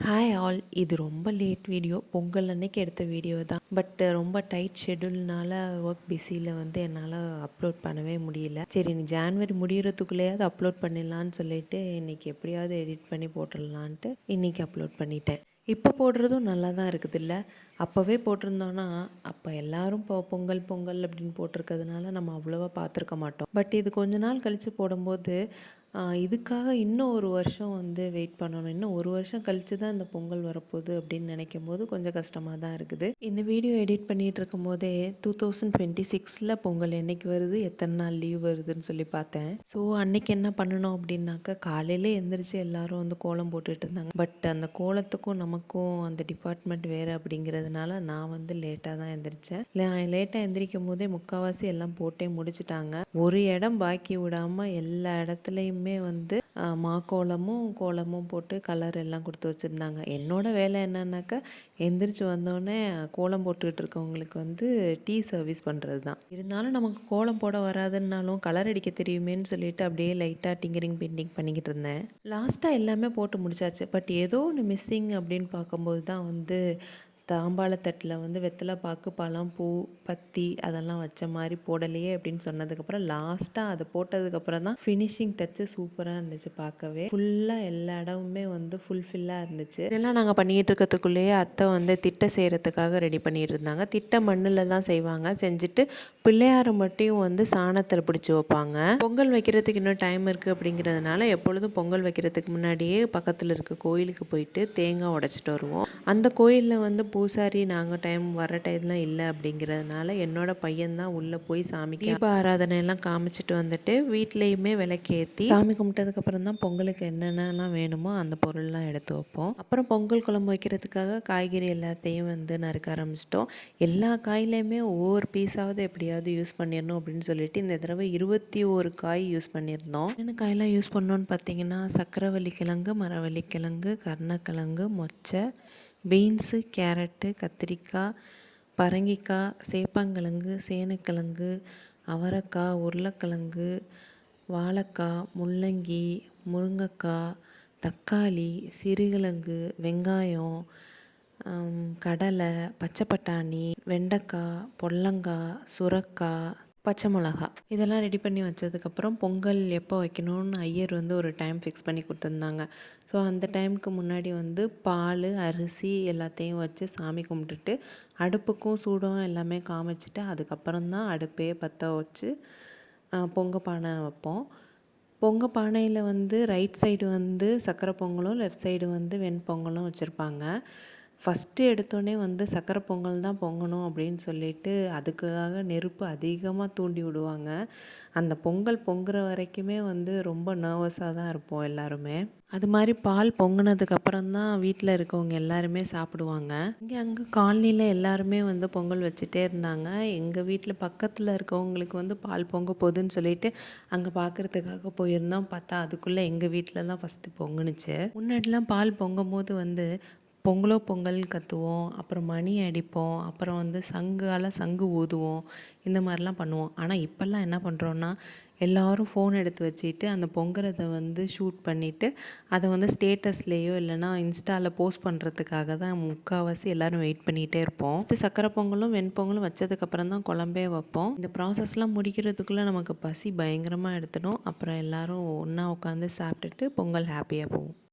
Hi all, இது ரொம்ப late video. Pongal அன்னைக்கு எடுத்த வீடியோ தான். பட் ரொம்ப டைட் ஷெட்யூல்னால ஒர்க் பிஸியில் என்னால் அப்லோட் பண்ணவே முடியல. சரி, நீ ஜான்வரி முடிகிறதுக்குள்ளேயாவது அப்லோட் பண்ணிடலான்னு சொல்லிட்டு இன்றைக்கி எப்படியாவது எடிட் பண்ணி போட்டுடலான்ட்டு இன்றைக்கி அப்லோட் பண்ணிட்டேன். இப்போ போடுறதும் நல்லா தான் இருக்குதுல்ல. அப்போவே போட்டிருந்தோன்னா அப்போ எல்லோரும் பொங்கல் பொங்கல் அப்படின்னு போட்டிருக்கிறதுனால நம்ம அவ்வளோவா பார்த்துருக்க மாட்டோம். பட் இது கொஞ்ச நாள் கழித்து போடும்போது இதுக்காக இன்னும் ஒரு வருஷம் வெயிட் பண்ணணும். இன்னும் ஒரு வருஷம் கழித்து தான் இந்த பொங்கல் வரப்போகுது அப்படின்னு நினைக்கும் போது கொஞ்சம் கஷ்டமாக தான் இருக்குது. இந்த வீடியோ எடிட் பண்ணிகிட்டு இருக்கும் போதே 2026 பொங்கல் என்றைக்கு வருது, எத்தனை நாள் லீவ் வருதுன்னு சொல்லி பார்த்தேன். ஸோ அன்னைக்கு என்ன பண்ணணும் அப்படின்னாக்கா, காலையில் எழுந்திரிச்சு எல்லோரும் கோலம் போட்டுட்டு இருந்தாங்க. பட் அந்த கோலத்துக்கும் நமக்கும் அந்த டிபார்ட்மெண்ட் வேறு அப்படிங்கிறதுனால நான் லேட்டாக தான் எழுந்திரிச்சேன். லேட்டாக எந்திரிக்கும் போதே முக்கால்வாசி எல்லாம் போட்டே முடிச்சுட்டாங்க. ஒரு இடம் பாக்கி விடாமல் எல்லா இடத்துலையும் மாக்கோலமும் கோலமும் போட்டு கலர் எல்லாம் கொடுத்து வச்சுருந்தாங்க. என்னோட வேலை என்னன்னாக்கா, எந்திரிச்சு வந்தோடனே கோலம் போட்டுக்கிட்டு இருக்கவங்களுக்கு டீ சர்வீஸ் பண்ணுறது தான். இருந்தாலும் நமக்கு கோலம் போட வராதுன்னாலும் கலர் அடிக்க தெரியுமேன்னு சொல்லிட்டு அப்படியே லைட்டாக டிங்கரிங் பெயிண்டிங் பண்ணிக்கிட்டு இருந்தேன். லாஸ்ட்டாக எல்லாமே போட்டு முடிச்சாச்சு. பட் ஏதோ ஒன்று மிஸ்ஸிங் அப்படின்னு பார்க்கும்போது தான் தாம்பாளத்தட்டில் வெத்தலை பாக்கு, பழம், பூ, பத்தி அதெல்லாம் வச்ச மாதிரி போடலையே அப்படின்னு சொன்னதுக்கப்புறம் லாஸ்ட்டாக அதை போட்டதுக்கப்புறம் தான் ஃபினிஷிங் டச்சு சூப்பராக இருந்துச்சு. பார்க்கவே ஃபுல்லாக எல்லா இடமுமே ஃபுல்ஃபில்லாக இருந்துச்சு. இதெல்லாம் நாங்கள் பண்ணிகிட்டு இருக்கிறதுக்குள்ளேயே அத்தை திட்டை செய்கிறதுக்காக ரெடி பண்ணிகிட்டு இருந்தாங்க. திட்டை மண்ணில் தான் செய்வாங்க. செஞ்சுட்டு பிள்ளையாரை மட்டும் சாணத்தில் பிடிச்சி வைப்பாங்க. பொங்கல் வைக்கிறதுக்கு இன்னும் டைம் இருக்குது அப்படிங்கிறதுனால எப்பொழுதும் பொங்கல் வைக்கிறதுக்கு முன்னாடியே பக்கத்தில் இருக்க கோயிலுக்கு போயிட்டு தேங்காய் உடைச்சிட்டு வருவோம். அந்த கோயிலில் பூசாரி நாங்கள் வர டைம்லாம் இல்லை அப்படிங்கிறதுனால என்னோட பையன்தான் உள்ளே போய் சாமிக்கு தீப ஆராதனையெல்லாம் காமிச்சிட்டு வந்துட்டு வீட்லேயுமே விளக்கேற்றி சாமி கும்பிட்டதுக்கப்புறம் தான் பொங்கலுக்கு என்னென்னலாம் வேணுமோ அந்த பொருள்லாம் எடுத்து வைப்போம். அப்புறம் பொங்கல் குழம்பு வைக்கிறதுக்காக காய்கறி எல்லாத்தையும் நறுக்க ஆரம்பிச்சிட்டோம். எல்லா காயிலையுமே ஒவ்வொரு பீஸாவது எப்படியாவது யூஸ் பண்ணிடணும் அப்படின்னு சொல்லிட்டு இந்த தடவை 21 காய் யூஸ் பண்ணியிருந்தோம். என்ன காயெல்லாம் யூஸ் பண்ணோன்னு பார்த்தீங்கன்னா, சக்கரவள்ளி கிழங்கு, மரவள்ளி கிழங்கு, கருணக்கிழங்கு, மொச்சை, பீன்ஸு, கேரட்டு, கத்திரிக்காய், பரங்கிக்காய், சேப்பங்கிழங்கு, சேனைக்கிழங்கு, அவரைக்காய், உருளைக்கிழங்கு, வாழைக்காய், முள்ளங்கி, முருங்கைக்காய், தக்காளி, சிறுகிழங்கு, வெங்காயம், கடலை, பச்சை பட்டாணி, வெண்டைக்காய், பொடலங்காய், சுரக்காய், பச்சை மிளகா இதெல்லாம் ரெடி பண்ணி வச்சதுக்கப்புறம் பொங்கல் எப்போ வைக்கணும்னு ஐயர் ஒரு டைம் ஃபிக்ஸ் பண்ணி கொடுத்துருந்தாங்க. ஸோ அந்த டைமுக்கு முன்னாடி பால், அரிசி எல்லாத்தையும் வச்சு சாமி கும்பிட்டுட்டு அடுப்புக்கும் சூடம் எல்லாமே காமிச்சிட்டு அதுக்கப்புறம் தான் அடுப்பே பற்ற வச்சு பொங்க பானை வைப்போம். பொங்க பானையில் ரைட் சைடு சக்கரை பொங்கலும், லெஃப்ட் சைடு வெண்பொங்கலும் வச்சுருப்பாங்க. ஃபஸ்ட்டு எடுத்தோடனே சக்கரை பொங்கல் தான் பொங்கணும் அப்படின்னு சொல்லிட்டு அதுக்காக நெருப்பு அதிகமாக தூண்டி விடுவாங்க. அந்த பொங்கல் பொங்குற வரைக்குமே ரொம்ப நர்வஸாக தான் இருப்போம் எல்லாருமே. அது மாதிரி பால் பொங்கினதுக்கப்புறம் தான் வீட்டில் இருக்கவங்க எல்லாருமே சாப்பிடுவாங்க. இங்கே அங்கே காலனியில் எல்லாருமே பொங்கல் வச்சுட்டே இருந்தாங்க. எங்கள் வீட்டில் பக்கத்தில் இருக்கவங்களுக்கு பால் பொங்க போகுதுன்னு சொல்லிட்டு அங்கே பார்க்குறதுக்காக போயிருந்தோம். பார்த்தா அதுக்குள்ளே எங்கள் வீட்டில் தான் ஃபஸ்ட்டு பொங்குனுச்சு. முன்னாடிலாம் பால் பொங்கும் போது பொங்கலோ பொங்கல் கத்துவோம், அப்புறம் மணி அடிப்போம், அப்புறம் சங்கு ஊதுவோம், இந்த மாதிரிலாம் பண்ணுவோம். ஆனால் இப்போல்லாம் என்ன பண்ணுறோன்னா, எல்லோரும் ஃபோன் எடுத்து வச்சுட்டு அந்த பொங்குறத ஷூட் பண்ணிவிட்டு அதை ஸ்டேட்டஸ்லேயோ இல்லைனா இன்ஸ்டாவில் போஸ்ட் பண்ணுறதுக்காக தான் முக்கால்வாசி எல்லோரும் வெயிட் பண்ணிகிட்டே இருப்போம். ஃபஸ்ட்டு சக்கரை பொங்கலும் வெண்பொங்கலும் வச்சதுக்கப்புறம் தான் குழம்பே வைப்போம். இந்த ப்ராசஸ்லாம் முடிக்கிறதுக்குள்ளே நமக்கு பசி பயங்கரமாக எடுத்துடும். அப்புறம் எல்லோரும் ஒன்றா உட்காந்து சாப்பிட்டுட்டு பொங்கல் ஹாப்பியாக போகும்.